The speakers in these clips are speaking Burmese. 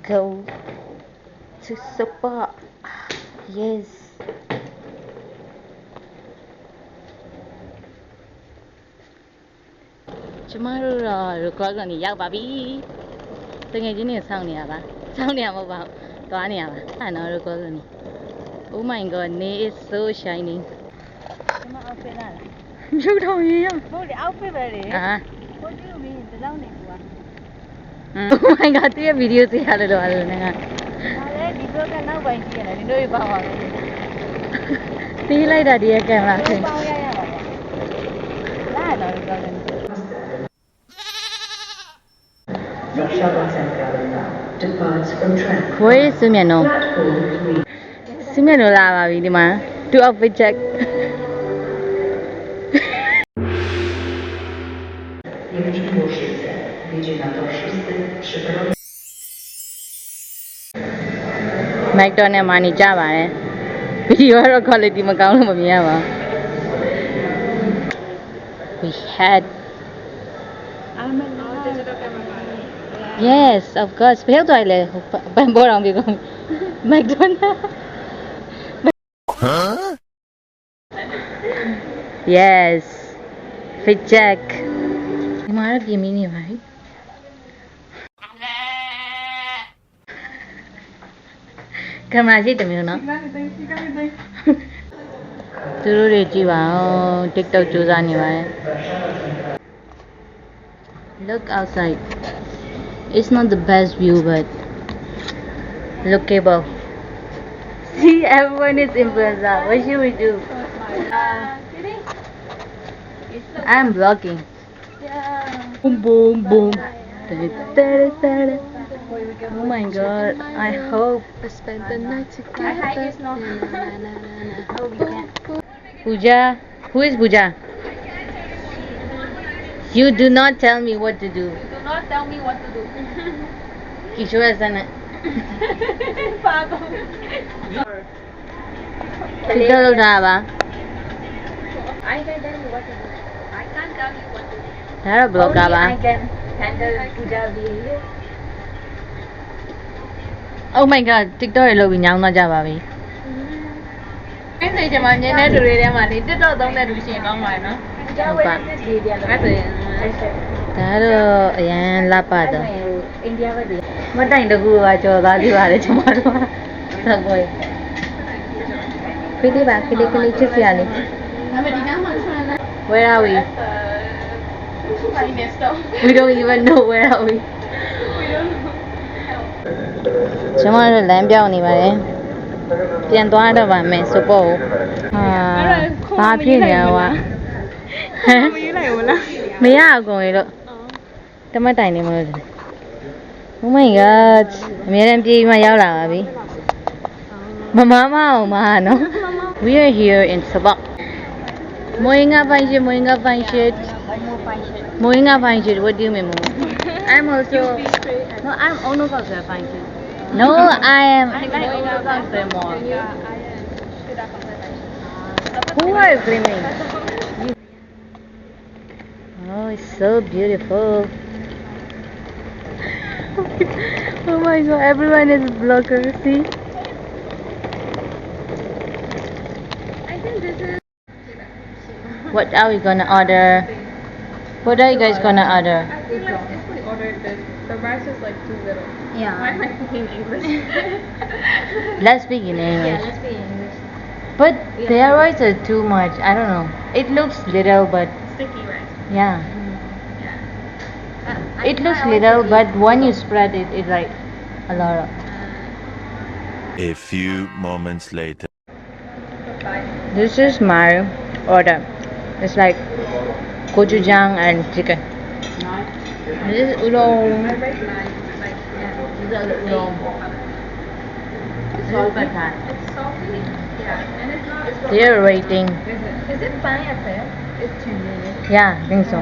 go to support. Yes. Tomorrow record ကနေရောက်ပါပြီတကယ်ချင်းနေစောင့်နေရပါစောင့်နေရမဟုတ်ပါဘူးသွားနေရပါအဲ့တော့ record ကနေ Oh my god, nail is so shining. ဒီမှာ outfit လာလား ရုပ်ထောင်ရေးရ ဟုတ်တယ် outfit ပဲလေ အာ ကိုကြည့်လို့မင်းတစောင်းနေကွာ Oh my god ဒီဗီဒီယိုစီရတယ်လို့အဲ့လိုနဲ့က ဒါလည်းဒီဘက်ကနောက်ပိုင်းကြည့်ရတယ်နင်တို့ရပါပါမယ် တီးလိုက်တာဒီရဲ့ကင်မရာဆင်း ပေါင်းရရပါလားလာတော့ကောင်းတယ် Departs from track. ဘွေးစုမြတ်နော် Platform 3. စုမြတ်နော်လာပါပြီဒီမှာ2 outfit check Jechnik Łużyce. Jedzie na tor 6 przy drodze. McDonald မှာနေကြပါတယ်ဗီဒီယိုကတော့ quality မကောင်းလို့မမြင်ရပါဘူး We had Yes, of course. ဘယ်တော့လဲဘန်ဘောတော်ပြီကော McDonald Yes. Fit check. ဒီမှာတော့ပြင်မင်းနေပါပြီကင်မရာရှိတယ်မျိုးနော်သူတို့တွေကြည့်ပါဦး TikTok ကြိုးစားနေပါတယ် Look outside. It's not the best view, but lookable. See, everyone is influencer. What should we do? I'm vlogging. Boom, boom, boom. Oh my god, I hope I spent the night together. Pooja. Who is Pooja? You do not tell me what to do. Do not tell me what to do Kishore Sana. ပါကုန် TikTok လုပ်တာပါ I can tell you what to do I can't tell you what to do ဒါတော့ blogger ပါ I can handle Pooja behavior Oh my god, TikTok တွေလုပ်ပြီးညောင်းသွားကြပါပြီ အဲ့ဒါကျွန်မမြင်တဲ့လူတွေထဲမှာနေ TikTok သုံးတဲ့လူရှိရင်ကောင်းပါတယ်နော် ဟုတ်ပါ ဒီပြန်လို့အဲ့ဆိုရင် ဒါတော့အရန်လှပတော့ အိန္ဒိယဘက်တွေ မတိုင်တကူကကြော်သားသေးပါတယ်ကျွန်မတို့ကဆက်ပွဲဖိလေးပါဖိလေးကလေးချစ်စရာလေး ဒါပေမဲ့ဒီနားမှာဆွမ်းလာ Where are we? finest though We don't even know where are we. ကျွန်မတို့လမ်းပြောင်းနေပါတယ်ပြန်သွားတော့ပါမယ်ဆိုပေါ့ဟာဘာဖြစ်နေရဝါဟမ် မယူလိုက်ဘူးလား မရအကုန်ရေလို့တမတ်တိုင်နေမလို့ Oh my god အများနဲ့ပြေးမှရောက်လာပါပြီမမမအောင်မနော် We are here in Sabak Moinga Panchit what do you mean I'm also No I'm Ono Kausar Panchit No I am Ono Kausar more Who are you filming Oh it's so beautiful Oh my god, everyone is a vlogger, see? I think this is What are we gonna order? What are you guys gonna order? I feel like if we ordered this the rice is like too little Yeah. why am I speaking English Let's speak in English. let's be English But their rice are too much. I don't know. It looks little, but sticky rice yeah. yeah It looks little, but when you spread it, it's like a lot of. A few moments later. This is my order. It's like gochujang and chicken. This is udon. I rate mine like yeah This is udon. Salt pad thai. it's salty yeah and it's not They are rating. is it fine at there it's too near Yeah, I think so.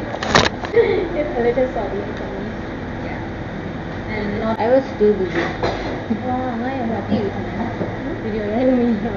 it's a little salty for me yeah and not I was too busy. wow I am happy with my video really mean how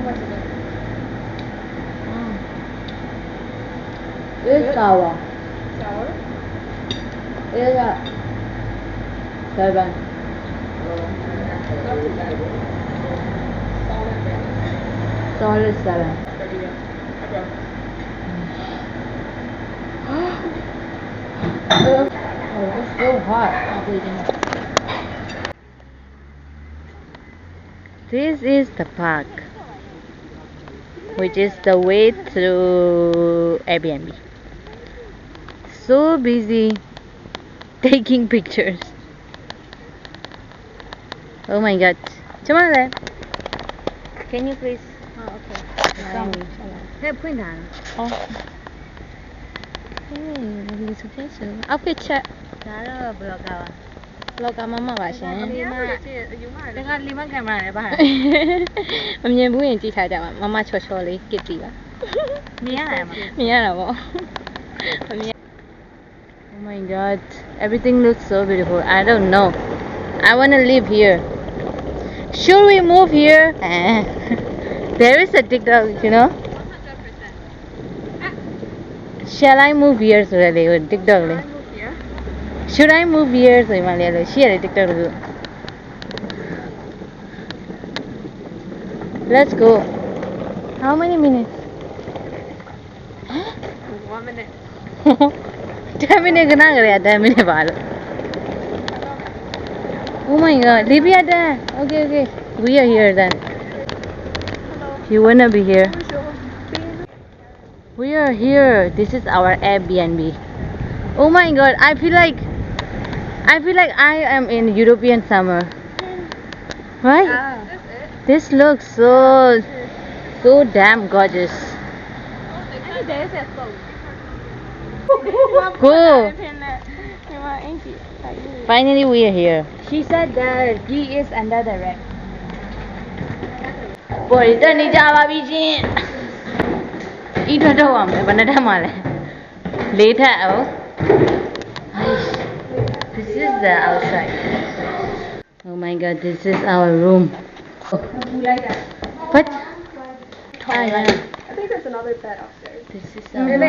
much is it It's sour. Sour? Yeah. 7. Not too bad. Solid Solid red. 7. Oh, it's so hot. This is the park, which is the way to Airbnb. So busy taking pictures. Oh my god. Jamala, can you please? Oh, okay. Come. Hey, point down. Oh. Hey, it's okay, so. Outfit check. Đó blogger. Blogger mama ပါရှင်။ ဒီမှာအယူမှာ တခါလီမကင်မရာနဲ့ပါ။မမြင်ဘူးရင်ကြည့်ထားကြပါမမချော်ချော်လေးကစ်တီပါ။မြင်ရလားမ။မြင်ရတာပေါ့။မမြင် Oh my god, everything looks so beautiful. I don't know. I want to live here. Should we move here? There is a TikTok, you know? 100%. Shall I move here? So really, TikTok. I move here. Should I move here? So Himalaya, share TikTok. Let's go. How many minutes? 1 minute. 10 minutes kena kare 10 minutes ba lo. Oh my god, Libya there. Okay, okay. We are here then. You wanna be here? We are here. This is our Airbnb. Oh my god, I feel like I am in European summer. Right? This looks so damn gorgeous. There's a phone. Cool. Finally we are here. She said that he is under the rack. Boy, တက်နေကြပါပြီရှင်။ဤထွက်တော့အောင်မယ်ဘယ်နှထက်မှလဲ။၄ထက်အောင်။ This is the outside. Oh my god, this is our room. What? I think there's another bed upstairs. This is our room.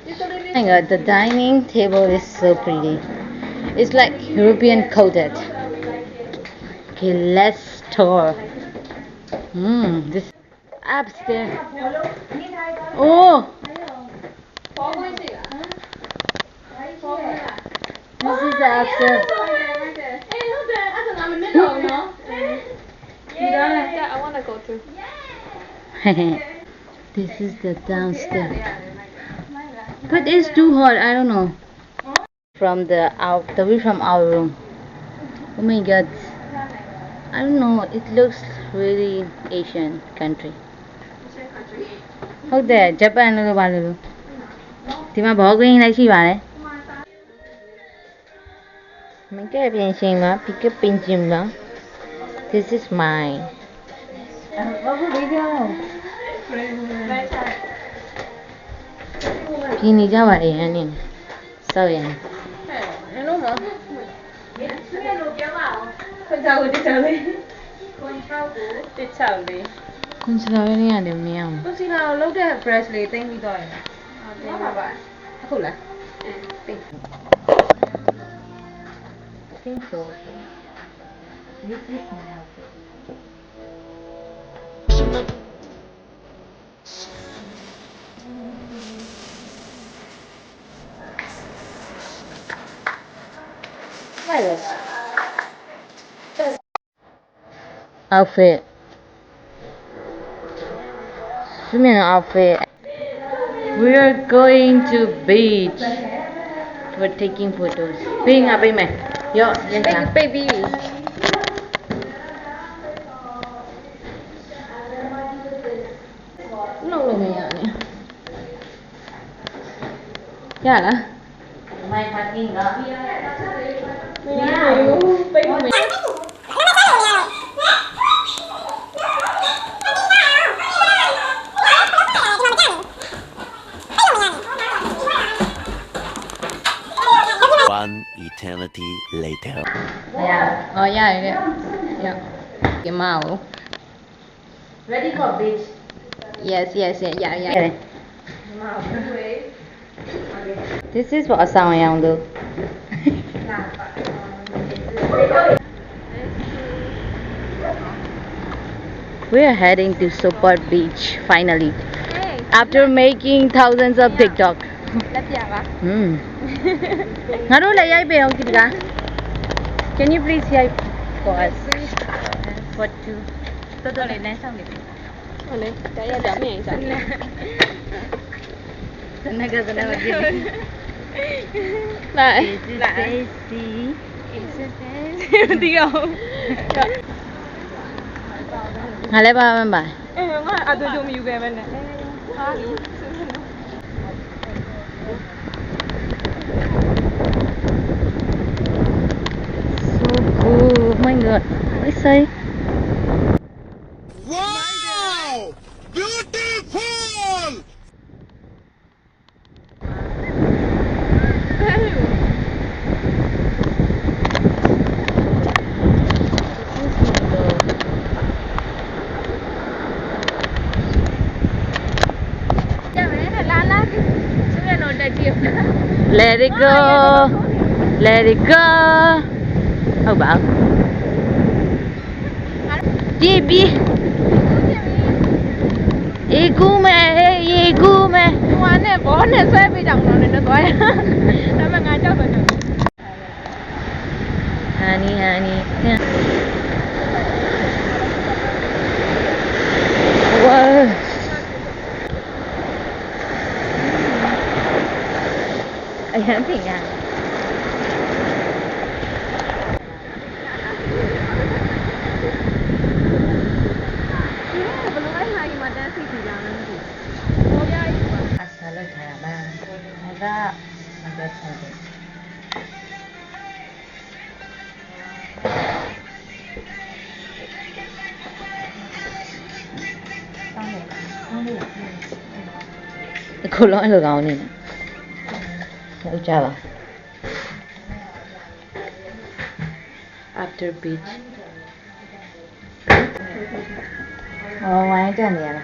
Oh my god, the dining table is so pretty. It's like European coated. Okay, let's tour. This upstairs. Oh! This is the upstairs. Yeah, I want to go too. This is the downstairs. But it's too hot, I don't know. From the view from our room. Oh my god. I don't know, it looks really Asian country. ဟုတ်တယ်ဂျပန်လို့ပါလို့ဒီမှာဘောဂရင်းလည်းရှိပါတယ်မကဲပြင်ရှင်မှာပီကပင်ဂျင်မှာ This is mine ဘာလို့ဒီကြောင်ပြင်နေကြပါလေအနည်းစောက်ရင်အလုံးမခွန်ချောက်ကိုတစ်ချောက်လေးခွန်ချောက်လေးရတယ်မရဘူးခွန်ချောက်ကိုလောက်တဲ့ brush လေးသိမ့်ပြီးတော့ရင်ဟုတ်ပါပါအခုလားthink so this is my outfit outfit swimming outfit we are going to beach for taking photos ping à ping mày yo lên sao Baby. no lo mày à nè dạ là mày parking đó One eternity later. yeah oh yeah yeah cái màu Ready for beach. yes yeah This is for အဆောင်အယောင်တို့ We are heading to Sopot Beach finally after making thousands of TikTok. လက်ပြပါ ငါတို့လည်းရိုက်ပေးအောင်ကြည့်တကား Can you please type for us? What to? တော်တော်လေးလမ်းဆောင်နေပြီ ဟုတ်လေတရားပြမြင်စားတယ် စနကစနမကြည့် လာ Daisy မသိအောင် ငါလည်းပါမပါ ငါအတူတူမယူခဲ့ပဲနဲ့ဟာ So cool. Oh my god. I say. Wow! Beautiful! Let it go. Let it go. Không bảo. Đi đi. Ý cú mẹ, ý cú mẹ. ဟိုနဲ့ဘောနဲ့ဆွဲပေးကြအောင်လို့လည်းတော့ရဒါပေမဲ့ငါကြောက်တယ် Honey, honey. Wow. Ayan, tingnan. ဘယ်လိုလဲဟာဒီမှာတန်းစီစီလာမှန်းမသိဘောပြကြီးပါ Asal kaya ba? Naga magsasabi. Cô nói là gạo này nè. Đâu cha bà. After beach. Oh, my God, yeah.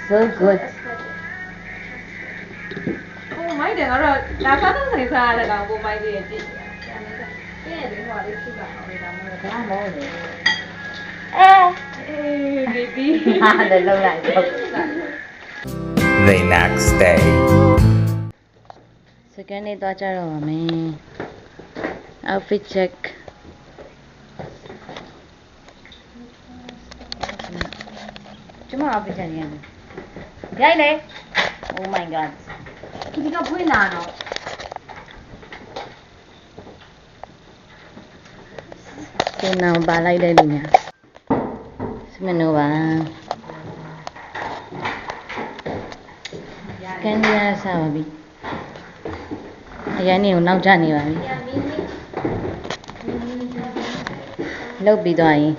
So good. ဟိုမိုက်တယ်ကတော့ဒါစားတော့ဆိုင်စားရတဲ့ကောင်ကိုမိုက်သေးရဲ့ကြည့်ပြည့်တယ်ဟိုလေးဖြစ်တာဟိုလေးတော့မဟုတ် Đó, đó rồi. အေးဘေဘီ Để lâu lại không. The next day. Second day to cha rồi mẹ. Outfit check. Chúng mà outfit check nha. Dậy đi. Oh my god. Cái có phơi nào nó. Cái nào bà lấy đây đi nè. Xin mình bà. Cái này sao bà bị? Ayan ni unaw dyan ni Mami. Love bị doy.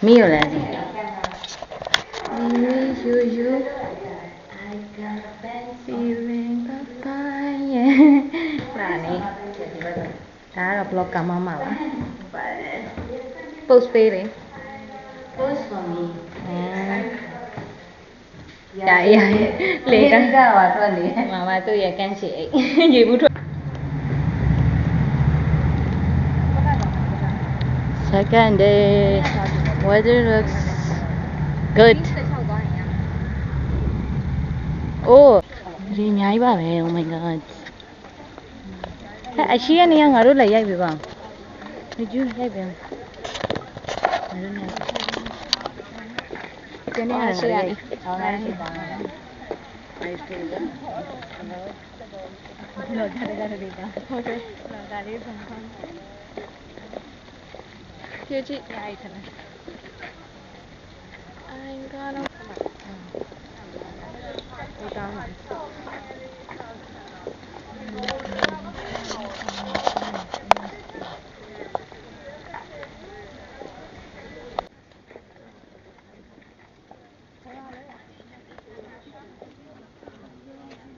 Mi ulit. Mi you. I got a fancy ring papaya. Nani? Đó là vlog cả mama ba. Post pay đi. Post for me. Dạ dạ. Lì căng ra vào thôi đi. Mama tôi giờ can chị. Gì bút. Second day. Weather looks good. Oh, đi nhái bà về. Oh my god. Ai chia này ngả rồi lại dạy bị bằng. Đi chứ dạy bị. Cái này là gì? Kia chị ai thật này anh có đâu đi tao hả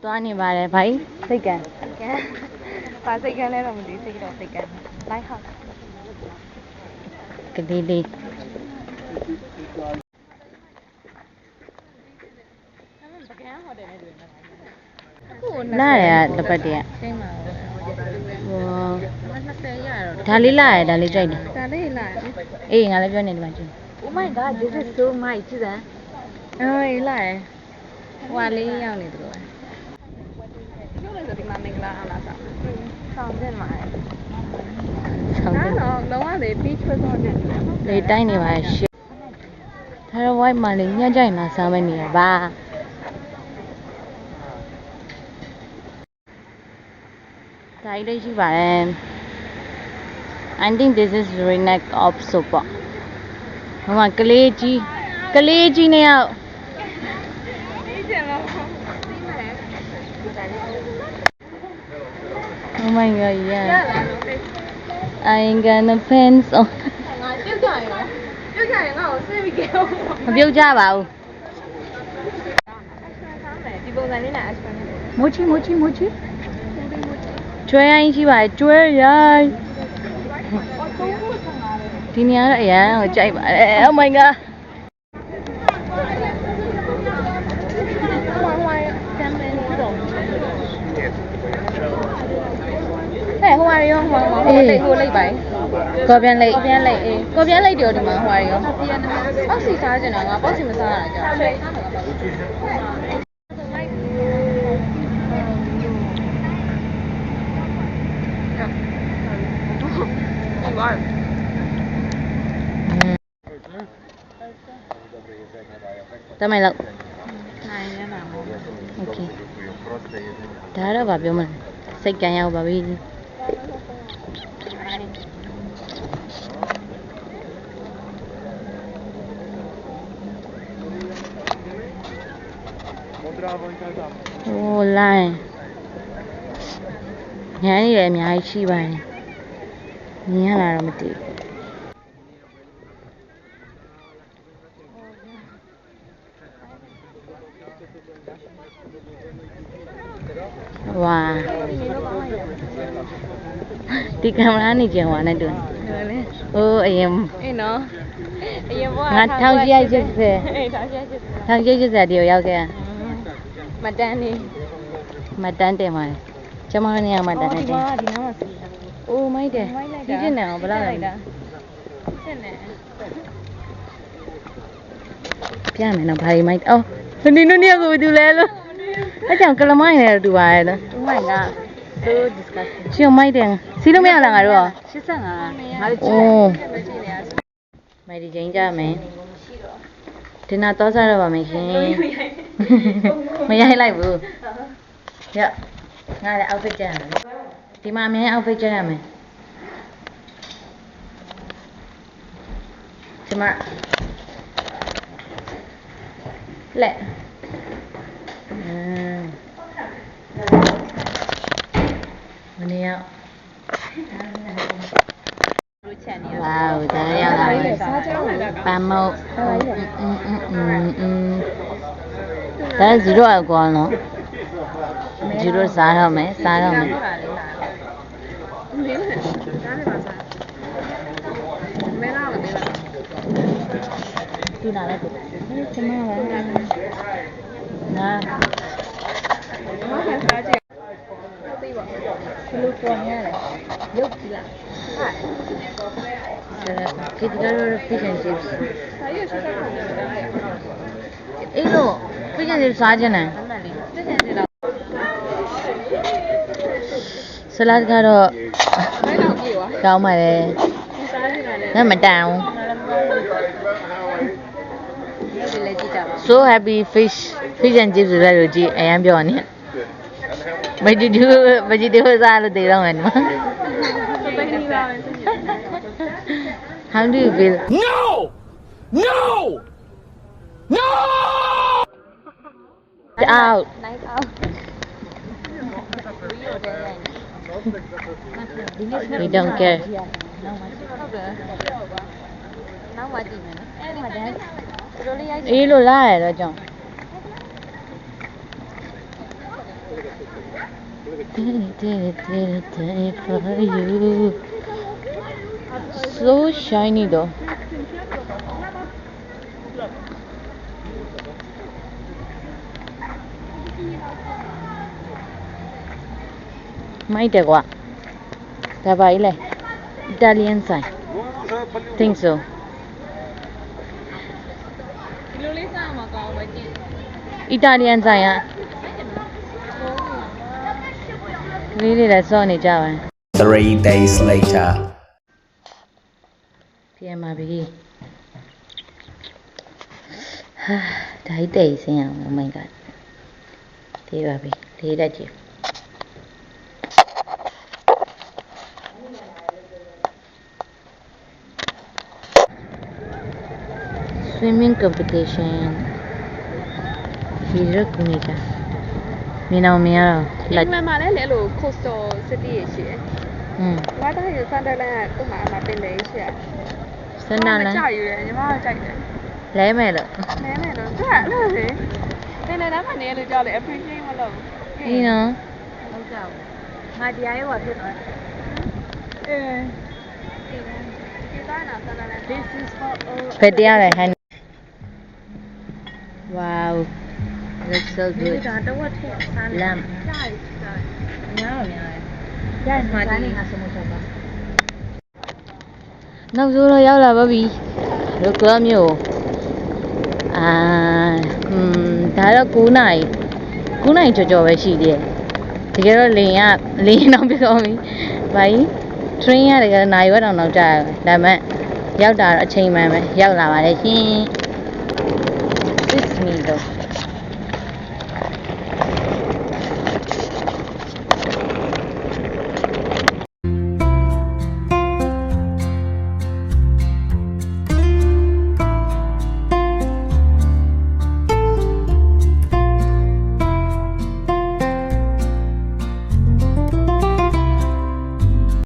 Toán này bà này phải thích à? bà xích cái này là mình đi xích đâu xích cái lại học Cái đi đi. လာရတပတ်တည်း ချိန်ပါဦး ဟော 20ရတော့ ဒါလေးလာရဒါလေးကြိုက်တယ် ဒါလေးလာ အေးငါလည်းပြောနေတယ်မှာကြည့် Oh my god this is so much ကြည့်စမ်းအေးလာရဟွာလေးရောက်နေတယ်လို့ ပြောလို့ဆိုဒီမှာမင်္ဂလာအားလားဆောင်ဆောင်တင်မှာ ဆောင်းတယ် တော့လုံးဝလေ beach ပဲတော့တယ် လေတိုင်းနေပါရှစ်ဒါတော့ white မှလေးညကြိုက်မှာစားမယ့်နေရပါဒါကြီးလေးရှိပါတယ် I think this is very neck of soup ပေါ့ဟိုမှာကလေးကြီးနေရောက် Oh my god yeah I ain't gonna fence on ငါပြုတ်ကြရင်ငါ့ကိုဆေးပြီးကြအောင် မပြုတ်ကြပါဘူး ဒီပုံစံလေးနဲ့ action နဲ့ မိုချီကျွဲရိုင်းရှိပါတယ်ကျွဲရိုင်းဒီနေရာတော့အရန်ကိုကြိုက်ပါတယ် Oh my god ဟဲ့ဟိုဟာရောဟိုလိုက်ပါ ကော်ပြန်လိတ် ကော်ပြန်လိုက်အေး ကော်ပြန်လိတ်တယ်ဒီမှာဟိုဟာရော အောက်စီစားကျင်တာငါပေါ့စီမစားရတာကြာတယ်တမိုင်လောက် နိုင်ရမှာမို့ Okay ဒါတော့ဗာပြောမလဲစိတ်ကံရောက်ပါပြီโอ้လိုင်းညနေရအများကြီးရှိပါတယ်မြင်ရလာတော့မသိဘူးဝါဒီကင်မရာနေကြွားနေတူအိုးအရင် အေးနော်အရင်ဘွား ငါ1080 အေး1080 1080တည်းရောက်ခဲ့ မတန်းနေ မတန်းတင်ပါတယ်ကျမနေရာမှာတန်းတယ် ဒီနားမှာစီးတာ အိုးမိုက်တယ်ဒီကျင်နေအောင်ဘယ်လောက်လဲ စစ်နေ ပြမယ်နော်ဘာဒီမိုက်အော်ဒီနုနေကိုဘူးလဲလို့အဲ့ကြောင့်ကလမိုင်းနဲ့တူပါရဲ့လို့ Oh my god so disgusting ရှင်မိုက်တယ်စီးလို့မရလားငါတို့ရော 85ငါတို့ အိုးမိုက်ဒီချင်းကြမယ်ဒီနာတော့စားရပါမယ်ရှင်မရိုက်လိုက်ဘူးရငါလည်း outfit ကြရမယ်ဒီမှာအမြဲ outfit ကြရမယ်ဒီမှာလက်မနေရ တို့ချန်နေ ဝါးဒါရောက်လာပြီပန်းမုတ်ဒါ0အကွာနော်0စားတော့မယ်စားတော့မယ် ပါလေလာမင်းလည်းဒါနဲ့ပါစားမဲလာမမဲလာ သူနာလည်းတူကျမကငါ ဘာခံစားကြည့်သိပါ ဘယ်လိုပေါ်နေရလဲရုပ်ကြည့်လားဒီကတော့ fish and chips ဒါရွှေ့ဆက်ခံနေတာလေ အေးလို့ fish and chips စားကြတယ် အမှန်လေးစစ်ချင်တယ်တော့ ဆလတ်ကတော့ ဘယ်တော့ပြေသွား ကောင်းပါတယ် စားနေတာလေ ဒါမတန်ဘူး ဒီလေကြည့်ကြပါ so happy fish and chips ဆိုတဲ့လူကြီးအရင်ပြောနေvegetable စားလို့တည်တော့မယ်နော် ဘယ်နည်းပါလဲစစ်ချင် How do you feel? No! No! No! Out. night out We don't care. နောက်မှကြည့်မယ်နော်အဲ့ဒီမှာ dance တို့လေးရိုက် အေးလို့လာရတော့ကြောင့် for you. So shiny though. မိုက်တယ်ကွာဒါပါကြီးလေ Italian sign think so ဒီလိုလေးစားမှာကောင်းပဲကြည့် Italian sign อ่ะလေးလေးလည်းစောနေကြပါ 3 days later. ပြန်มาပြီဟာဒါကြီးတိတ်စင်းအောင် oh my god သေးပါပြီလေးတက်ကြည့် swimming competition ဒီရက်ကူနေတာမင်းအောင်မရတော့ လ လက် က်မှန်မှာလည်းလေလို့ coastal city ရရှိတယ် อืม ။ဘာတိုင်းရစန်တယ်လည်းဥမာအမပင်လေးရှိတယ် စနန်းလဲ ကြောက်ရွယ်ညီမကကြိုက်တယ် လဲမယ်လို့ ။နဲနဲ့တော့သူကအဲ့လိုလေ။ပင်လေးတန်းမှနေလို့ကြောက်လေ appreciate မလုပ်ဘူး။ ဒီနော် ဟုတ်ကြောက်ငါတရားရွာဖြစ်သွား ဒီသားနာစန်တယ်လည်း this is for all ဘယ်တရားလဲဟန် wow looks so ဒီ good ကတဝက်ထက်ဆန်း lamp ကြာရကြာ များတော့များတယ်ရိုက်မှာဒီငါစမချောပါ နောက်ဆုံးတော့ရောက်လာပါပြီလောကမျိုးအာဒါတော့9နာရီကြော်ပဲရှိသေးတယ်တကယ်တော့လေရင်တော့ပြတော့ပြီဘာကြီး train ရတကယ်နိုင်ဝက်တောင်ကြာတယ်ဒါပေမဲ့ရောက်တာတော့အချိန်မှန်ပဲရောက်လာပါတယ်ရှင် It's me though